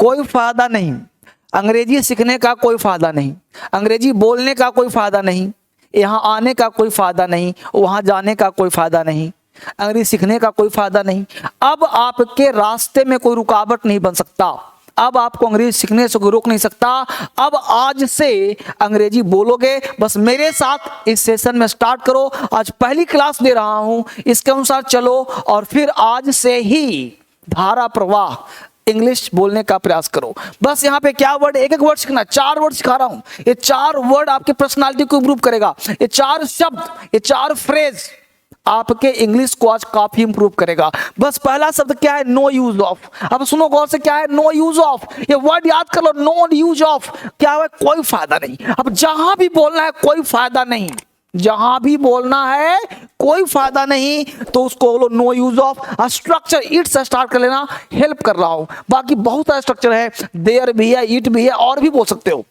कोई फायदा नहीं, अंग्रेजी सीखने का कोई फायदा नहीं, अंग्रेजी बोलने का कोई फायदा नहीं, यहाँ आने का कोई फायदा नहीं, वहाँ जाने का कोई फायदा नहीं, अंग्रेजी सीखने का कोई फायदा नहीं। अब आपके रास्ते में कोई रुकावट नहीं बन सकता, अब आपको अंग्रेजी सीखने से कोई रोक नहीं सकता। अब आज से अंग्रेजी बोलोगे, बस मेरे साथ इस सेशन में स्टार्ट करो। आज पहली क्लास दे रहा हूं, इसके अनुसार चलो और फिर आज से ही धारा प्रवाह इंग्लिश बोलने का प्रयास करो। बस यहाँ पे क्या वर्ड, एक एक वर्ड सीखना, 4 वर्ड सिखा रहा हूं। ये 4 वर्ड आपकी पर्सनालिटी को इंप्रूव करेगा। ये 4 शब्द, ये 4 फ्रेज आपके इंग्लिश को आज काफी इंप्रूव करेगा। बस पहला शब्द क्या है, नो यूज ऑफ। अब सुनो गौर से, क्या है नो यूज ऑफ, ये वर्ड याद कर लो। नो यूज ऑफ क्या है, कोई फायदा नहीं। अब जहां भी बोलना है कोई फायदा नहीं, जहां भी बोलना है कोई फायदा नहीं, तो उसको बोलो no use of. Structure it से स्टार्ट कर लेना, हेल्प कर रहा हूं। बाकी बहुत सारा स्ट्रक्चर है, देयर भी है, इट भी है, और भी बोल सकते हो।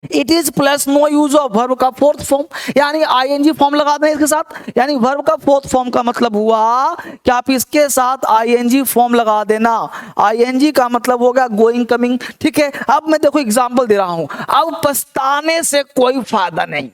It is plus no use of verb का 4th फॉर्म, यानी आईएनजी फॉर्म लगा दें इसके साथ। यानी वर्ब का 4th फॉर्म का मतलब हुआ कि आप इसके साथ आईएनजी फॉर्म लगा देना। आईएनजी का मतलब हो गया गोइंग, कमिंग, ठीक है। अब मैं देखो एग्जांपल दे रहा हूं। अब पछताने से कोई फायदा नहीं,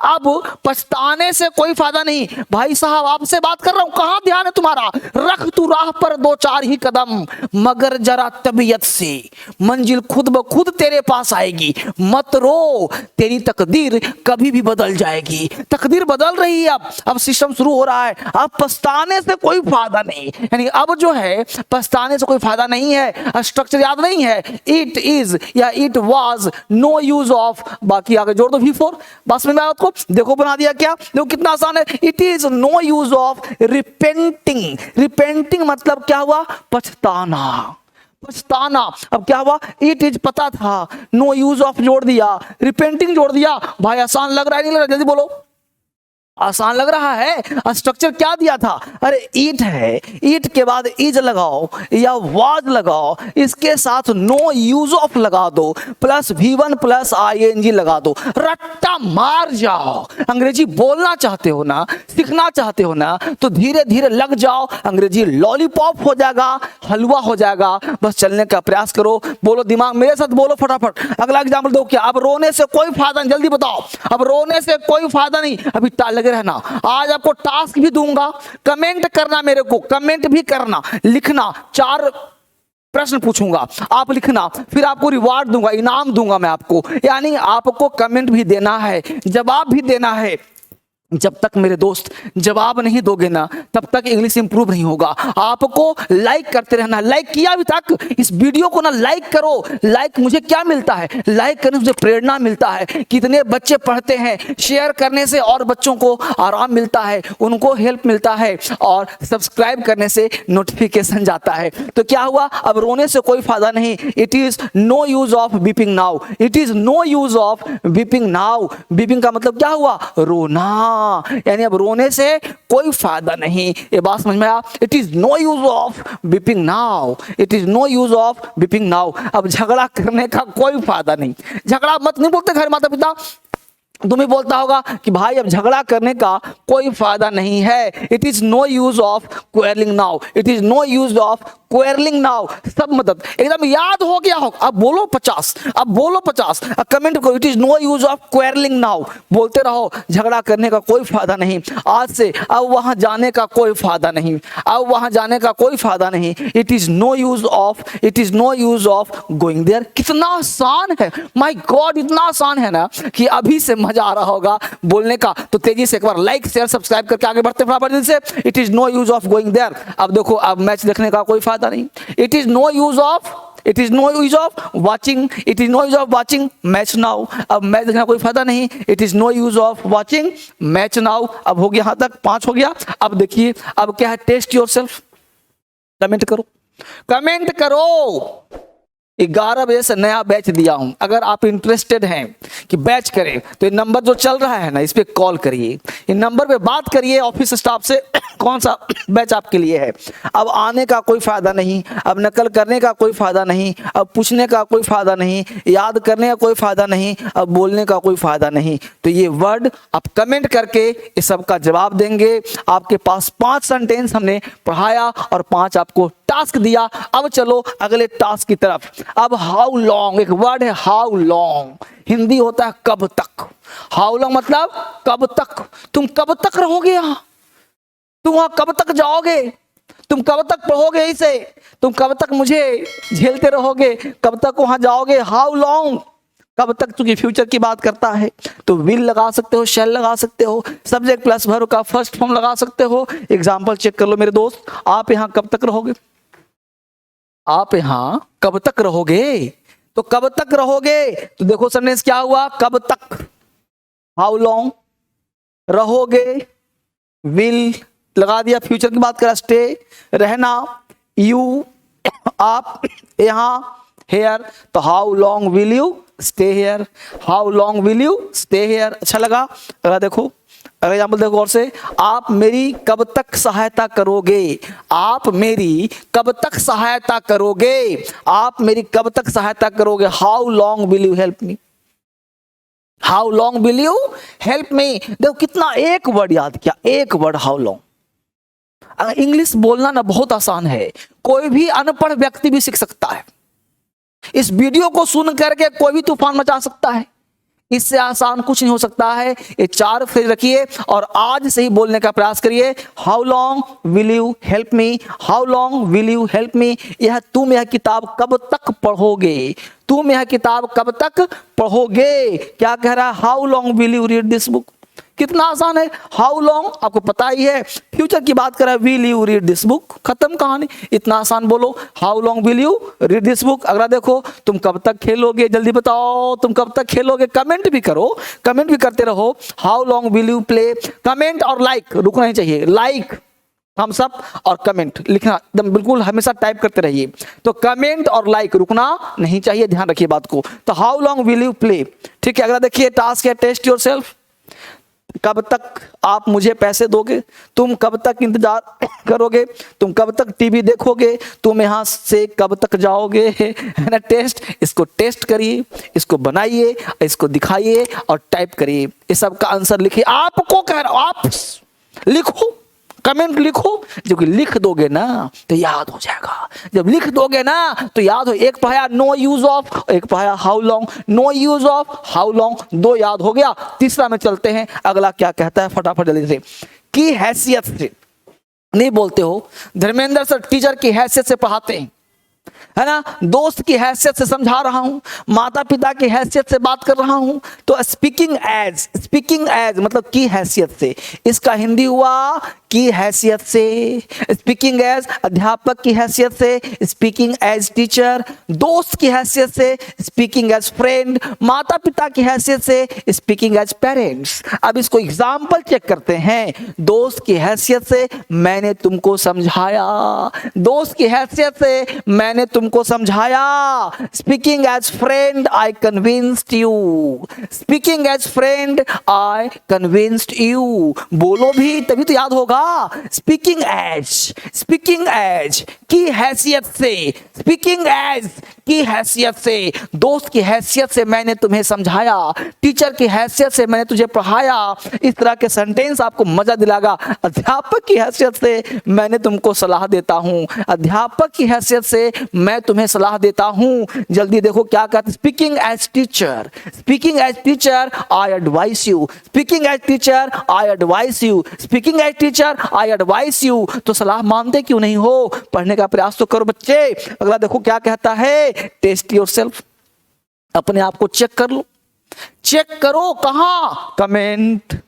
अब पछताने से कोई फायदा नहीं। भाई साहब आपसे बात कर रहा हूं, कहां ध्यान है तुम्हारा? रख तू राह पर 2-4 ही कदम, मगर जरा तबीयत से मंजिल खुद ब खुद तेरे पास आएगी। मत रो, तेरी तकदीर कभी भी बदल जाएगी। तकदीर बदल रही है, अब सिस्टम शुरू हो रहा है। अब पछताने से कोई फायदा नहीं, यानी अब जो है पछताने से कोई फायदा नहीं है। स्ट्रक्चर याद नहीं है, इट इज या it was no use of, बाकी आगे जोड़ दो V4। बस में को देखो बना दिया क्या, देखो कितना आसान है। It is no use of repenting. Repenting मतलब क्या हुआ, पछताना, पछताना। अब क्या हुआ, इट इज पता था, नो यूज ऑफ जोड़ दिया, रिपेंटिंग जोड़ दिया। भाई आसान लग रहा है नहीं लग रहा, जल्दी बोलो। आसान लग रहा है। स्ट्रक्चर क्या दिया था, अरे ईट है, ईट के बाद इज लगाओ या वाज लगाओ, इसके साथ नो यूज ऑफ लगा दो, प्लस V1 प्लस आईएनजी लगा दो, रट्टा मार जाओ। अंग्रेजी बोलना चाहते हो ना, सीखना चाहते हो ना, तो धीरे धीरे लग जाओ। अंग्रेजी लॉलीपॉप हो जाएगा, हलवा हो जाएगा। बस चलने का प्रयास करो, बोलो दिमाग मेरे साथ बोलो फटाफट। अगला एग्जाम्पल दो क्या, अब रोने से कोई फायदा नहीं, जल्दी बताओ। अब रोने से कोई फायदा नहीं, अभी लगे रहना। आज आपको टास्क भी दूंगा, कमेंट करना, मेरे को कमेंट भी करना, लिखना। 4 प्रश्न पूछूंगा, आप लिखना, फिर आपको रिवार्ड दूंगा, इनाम दूंगा मैं आपको। यानी आपको कमेंट भी देना है, जवाब भी देना है। जब तक मेरे दोस्त जवाब नहीं दोगे ना, तब तक इंग्लिश इंप्रूव नहीं होगा। आपको लाइक करते रहना, लाइक किया अभी तक, इस वीडियो को ना लाइक करो। लाइक मुझे क्या मिलता है, लाइक करने से प्रेरणा मिलता है। कितने बच्चे पढ़ते हैं, शेयर करने से और बच्चों को आराम मिलता है, उनको हेल्प मिलता है, और सब्सक्राइब करने से नोटिफिकेशन जाता है। तो क्या हुआ, अब रोने से कोई फायदा नहीं। It is no use of weeping now, it is no use of weeping now. Weeping का मतलब क्या हुआ, रोना, यानी अब रोने से कोई फायदा नहीं। ये बात समझ में आया? It is no use of weeping now, it is no use of weeping now. अब झगड़ा करने का कोई फायदा नहीं। झगड़ा मत नहीं बोलते घर माता पिता, तुम ही बोलता होगा कि भाई अब झगड़ा करने का कोई फायदा नहीं है। It is no use of quarrelling now, it is no use of quarrelling now. सब मदद एकदम याद हो गया हो। अब बोलो 50, अब बोलो 50, अब कमेंट करो। It is no use of quarrelling now, बोलते रहो। झगड़ा करने का कोई फायदा नहीं आज से, अब वहां जाने का कोई फायदा नहीं, अब वहां जाने का कोई फायदा नहीं। It is no use of, it is no use of going there. कितना आसान है, माय गॉड, इतना आसान है ना कि अभी से मजा आ रहा होगा बोलने का। तो तेजी से एक बार लाइक शेयर सब्सक्राइब करके आगे बढ़ते फटाफट से। It is no use of going there. अब देखो, अब मैच देखने का कोई फायदा नहीं। It is no use of, it is no use of watching, it is no use of watching match now. अब मैच देखने का कोई फायदा नहीं। It is no use of watching match now. अब हो गया, यहां तक 5 हो गया। अब देखिए, अब क्या है, टेस्ट योरसेल्फ। कमेंट करो, कमेंट करो। 11 बजे से नया बैच दिया हूं। अगर आप इंटरेस्टेड हैं कि बैच करें तो ये नंबर जो चल रहा है ना, इस पे कॉल करिए, इन नंबर पे बात करिए ऑफिस स्टाफ से कौन सा बैच आपके लिए है। अब आने का कोई फायदा नहीं, अब नकल करने का कोई फायदा नहीं, अब पूछने का कोई फायदा नहीं, याद करने का कोई फायदा नहीं, अब बोलने का कोई फायदा नहीं। तो ये वर्ड आप कमेंट करके इस सब का जवाब देंगे। आपके पास 5 सेंटेंस हमने पढ़ाया और 5 आपको टास्क दिया। अब चलो अगले टास्क की तरफ। अब हाउ लॉन्ग, एक वर्ड है हाउ लॉन्ग, हिंदी होता है कब तक। हाउ लॉन्ग मतलब कब तक, तुम कब तक रहोगे यहाँ, तुम वहां कब तक जाओगे, तुम कब तक पढ़ोगे इसे, तुम कब तक मुझे झेलते रहोगे, कब तक वहां जाओगे। हाउ लॉन्ग कब तक, चूंकि फ्यूचर की बात करता है तो विल लगा सकते हो, शैल लगा सकते हो, सब्जेक्ट प्लस वर्ब का फर्स्ट फॉर्म लगा सकते हो। एग्जाम्पल चेक कर लो मेरे दोस्त। आप यहां कब तक रहोगे, आप यहां कब तक रहोगे, तो कब तक रहोगे, तो देखो सेंटेंस क्या हुआ, कब तक, हाउ लॉन्ग, रहोगे, विल लगा दिया, फ्यूचर की बात करा, स्टे रहना, यू आप, यहां हेयर, तो how long will you stay here, how long will you stay here. अच्छा लगा। अगला देखो, अगला एग्जाम्पल देखो और से, आप मेरी कब तक सहायता करोगे, आप मेरी कब तक सहायता करोगे, आप मेरी कब तक सहायता करोगे। How long will you help me, how long will you help me. देखो कितना एक वर्ड याद किया, एक वर्ड हाउ लॉन्ग। इंग्लिश बोलना ना बहुत आसान है, कोई भी अनपढ़ व्यक्ति भी सीख सकता है। इस वीडियो को सुन करके कोई भी तूफान मचा सकता है, इससे आसान कुछ नहीं हो सकता है। ये 4 फ्रेज रखिए और आज से ही बोलने का प्रयास करिए। How long will you help me, how long will you help me. यह तुम यह किताब कब तक पढ़ोगे, तुम यह किताब कब तक पढ़ोगे। क्या कह रहा है, how long will you read this book. कितना आसान है, हाउ लॉन्ग आपको पता ही है। फ्यूचर की बात कर रहा है, will you read this book, खत्म कहानी। इतना आसान बोलो, how long will you read this book. अगला देखो, तुम कब तक खेलोगे, जल्दी बताओ तुम कब तक खेलोगे। कमेंट भी करो, कमेंट भी करते रहो। How long will you play. Comment और लाइक रुकना नहीं चाहिए, लाइक थम्स अप और कमेंट लिखना एकदम बिल्कुल हमेशा टाइप करते रहिए। तो कमेंट और लाइक रुकना नहीं चाहिए, ध्यान रखिए बात को। तो how long will you play, ठीक है। अगला देखिए, टास्क है टेस्ट योरसेल्फ। कब तक आप मुझे पैसे दोगे, तुम कब तक इंतजार करोगे, तुम कब तक टीवी देखोगे, तुम यहां से कब तक जाओगे, है ना। टेस्ट, इसको टेस्ट करिए, इसको बनाइए, इसको दिखाइए और टाइप करिए। इस सब का आंसर लिखिए। आपको कह रहा हूं, आप लिखो, कमेंट लिखो। जब लिख दोगे ना तो याद हो जाएगा, जब लिख दोगे ना तो याद हो। एक पढ़ाया नो यूज ऑफ, एक पढ़ाया how long. No use of, how long, 2 याद हो गया। तीसरा में चलते हैं, अगला क्या कहता है फटाफट जल्दी से। की हैसियत से नहीं बोलते हो, धर्मेंद्र सर टीचर की हैसियत से पढ़ाते हैं, है ना। दोस्त की हैसियत से समझा रहा हूं, माता पिता की हैसियत से बात कर रहा हूं। तो स्पीकिंग एज, स्पीकिंग एज मतलब की हैसियत से, इसका हिंदी हुआ की हैसियत से। स्पीकिंग एज अध्यापक की हैसियत से, स्पीकिंग एज टीचर। दोस्त की हैसियत से, स्पीकिंग एज फ्रेंड। माता पिता की हैसियत से, स्पीकिंग एज पेरेंट्स। अब इसको एग्जाम्पल चेक करते हैं। दोस्त की हैसियत से मैंने तुमको समझाया, दोस्त की हैसियत से मैंने तुमको समझाया। Speaking as friend I convinced you, speaking as friend I convinced you. बोलो भी तभी तो याद होगा। स्पीकिंग एज, स्पीकिंग एज की हैसियत से, स्पीकिंग एज की हैसियत से। दोस्त की हैसियत से मैंने तुम्हें समझाया, टीचर की हैसियत से मैंने तुझे पढ़ाया। इस तरह के सेंटेंस आपको मजा दिलाएगा। अध्यापक की हैसियत से मैंने तुमको सलाह देता हूं, अध्यापक की हैसियत से मैं तुम्हें सलाह देता हूं। जल्दी देखो क्या कहते हैं। Speaking as teacher, speaking as teacher I advise you, speaking as teacher I advise you, speaking as teacher I advise you. तो सलाह मानते क्यों नहीं हो, पढ़ने का प्रयास तो करो बच्चे। अगला देखो क्या कहता है, टेस्ट योरसेल्फ, अपने आप को चेक कर लो। चेक करो कहां, कमेंट,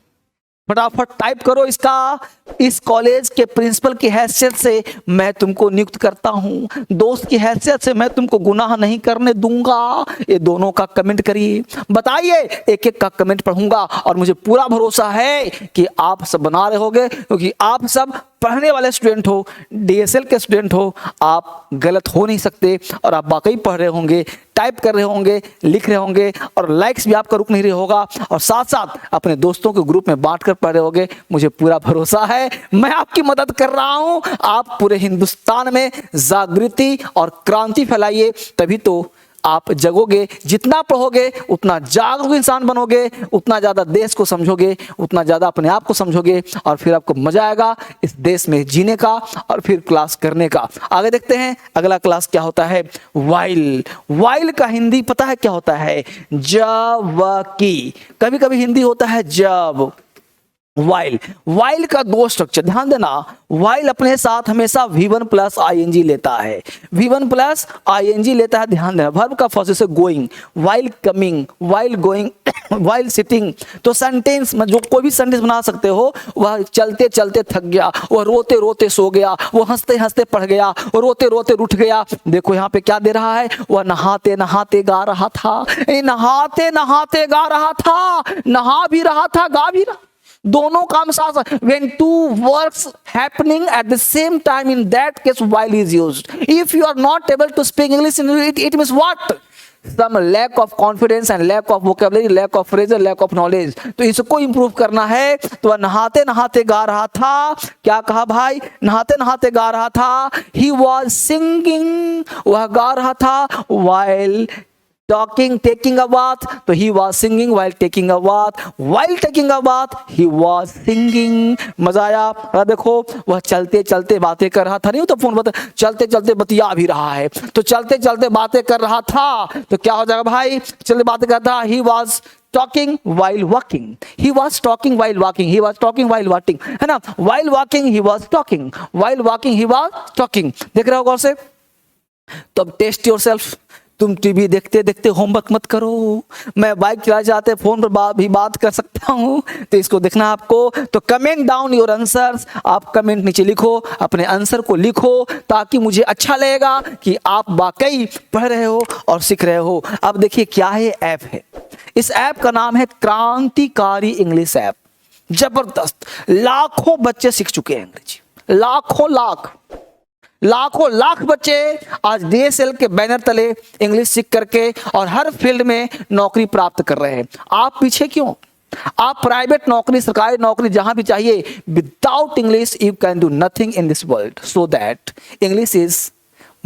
फटाफट टाइप करो इसका। इस कॉलेज के प्रिंसिपल की हैसियत से मैं तुमको नियुक्त करता हूं, दोस्त की हैसियत से मैं तुमको गुनाह नहीं करने दूंगा। ये दोनों का कमेंट करिए, बताइए। एक एक का कमेंट पढ़ूंगा और मुझे पूरा भरोसा है कि आप सब बना रहे होगे, क्योंकि आप सब पढ़ने वाले स्टूडेंट हो, DSL के स्टूडेंट हो, आप गलत हो नहीं सकते और आप वाकई पढ़ रहे होंगे, टाइप कर रहे होंगे, लिख रहे होंगे और लाइक्स भी आपका रुक नहीं रहा होगा और साथ साथ अपने दोस्तों के ग्रुप में बांटकर पढ़ रहे होंगे। मुझे पूरा भरोसा है, मैं आपकी मदद कर रहा हूं। आप पूरे हिंदुस्तान में जागृति और क्रांति फैलाइए, तभी तो आप जगोगे। जितना पढ़ोगे उतना जागरूक इंसान बनोगे, उतना ज़्यादा देश को समझोगे, उतना ज़्यादा अपने आप को समझोगे और फिर आपको मजा आएगा इस देश में जीने का और फिर क्लास करने का। आगे देखते हैं अगला क्लास क्या होता है। वाइल। वाइल का हिंदी पता है क्या होता है? जबकि। कभी कभी हिंदी होता है जब। वाइल। वाइल का दो स्ट्रक्चर ध्यान देना। वाइल अपने साथ हमेशा V1 प्लस ING लेता है। V1 प्लस ING लेता है, ध्यान देना। वर्ब का फर्स्ट से going, while coming, while going, while sitting. तो सेंटेंस में जो कोई भी सेंटेंस बना सकते हो, वह चलते चलते थक गया, वह रोते रोते सो गया, वह हंसते हंसते पढ़ गया, वह रोते रोते उठ गया। देखो यहाँ पे क्या दे रहा है, वह नहाते नहाते गा रहा था। नहाते नहाते गा रहा था, नहा भी रहा था, गा भी रहा, दोनों काम साथ साथ। when two works happening at the same time, in that case while is used. If you are not able to speak English, it means what? Some lack of confidence and lack of vocabulary, lack of phrase, lack of knowledge. तो इसको improve करना है। तो वह नहाते नहाते गा रहा था। क्या कहा भाई? नहाते नहाते गा रहा था। He was singing, वह गा रहा था while talking, taking a bath. तो he was singing while taking a bath. While taking a bath, he was singing. मजा आया? और देखो वह चलते चलते बातें कर रहा था। नहीं तो फोन बता, चलते चलते बतिया भी रहा है। तो चलते चलते बातें कर रहा था तो क्या हो जाएगा भाई? चलते बातें कर रहा। He was talking while walking. He was talking while walking. He was talking while walking. है ना? While walking he was talking. While walking he was talking. देख रहे हो गौर से? तो अब टेस्ट योरसेल्फ। तुम टीवी देखते देखते होमवर्क मत करो। मैं बाइक चला जाते फोन पर भी बात कर सकता हूँ, तो इसको देखना आपको। तो कमेंट डाउन योर आंसर्स। आप कमेंट नीचे लिखो, अपने आंसर को लिखो, ताकि मुझे अच्छा लगेगा कि आप वाकई पढ़ रहे हो और सीख रहे हो। अब देखिए क्या है, ऐप है। इस ऐप का नाम है क्रांतिकारी इंग्लिश ऐप। जबरदस्त, लाखों बच्चे सीख चुके हैं अंग्रेजी। लाखों लाख बच्चे आज DSL के बैनर तले इंग्लिश सीख करके और हर फील्ड में नौकरी प्राप्त कर रहे हैं। आप पीछे क्यों? आप प्राइवेट नौकरी, सरकारी नौकरी, जहां भी चाहिए, without English you can do nothing in this world. So that English is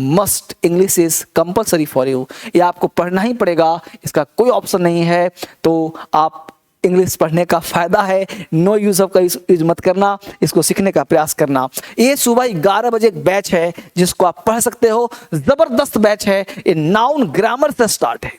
must, English is compulsory for you. ये आपको पढ़ना ही पड़ेगा, इसका कोई ऑप्शन नहीं है। तो आप इंग्लिश पढ़ने का फायदा है, नो यूज ऑफ का यूज मत करना, इसको सीखने का प्रयास करना। ये सुबह 11 बजे एक बैच है जिसको आप पढ़ सकते हो। जबरदस्त बैच है। ये नाउन ग्रामर से स्टार्ट है,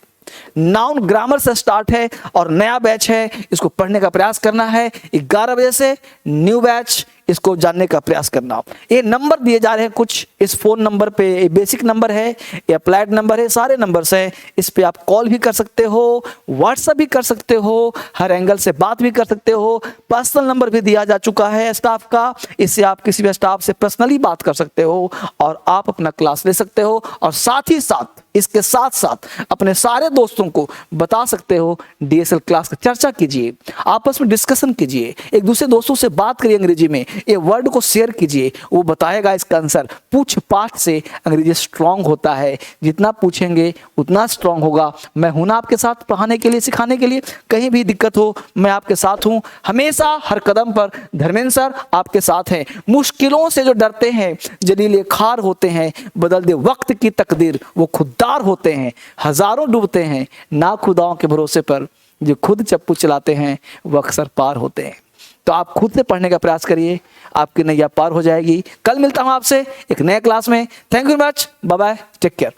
नाउन ग्रामर से स्टार्ट है और नया बैच है। इसको पढ़ने का प्रयास करना है। 11 बजे से न्यू बैच, इसको जानने का प्रयास करना। ये नंबर दिए जा रहे हैं कुछ, इस फोन नंबर पे, ये बेसिक नंबर है, ये अप्लाइड नंबर है, सारे नंबर्स हैं। इस पे आप कॉल भी कर सकते हो, व्हाट्सएप भी कर सकते हो, हर एंगल से बात भी कर सकते हो। पर्सनल नंबर भी दिया जा चुका है स्टाफ का, इससे आप किसी भी स्टाफ से पर्सनली बात कर सकते हो और आप अपना क्लास ले सकते हो। और साथ ही साथ, इसके साथ साथ अपने सारे दोस्तों को बता सकते हो। DSL क्लास की चर्चा कीजिए, आपस में डिस्कशन कीजिए, एक दूसरे दोस्तों से बात करिए अंग्रेजी में, ये वर्ड को शेयर कीजिए, वो बताएगा इसका आंसर। पूछ पाछ से अंग्रेजी स्ट्रांग होता है, जितना पूछेंगे उतना स्ट्रांग होगा। मैं हूं ना आपके साथ पढ़ाने के लिए, सिखाने के लिए। कहीं भी दिक्कत हो मैं आपके साथ हूं, हमेशा हर कदम पर। धर्मेंद्र सर आपके साथ हैं। मुश्किलों से जो डरते हैं, जलीले खार होते हैं, बदल दे वक्त की तकदीर, वो खुददार होते हैं। हजारों डूबते हैं ना खुदाओं के भरोसे पर, जो खुद चप्पू चलाते हैं वो अक्सर पार होते हैं। तो आप खुद से पढ़ने का प्रयास करिए, आपकी नैया पार हो जाएगी। कल मिलता हूं आपसे एक नए क्लास में। Thank you very much, bye bye, take care.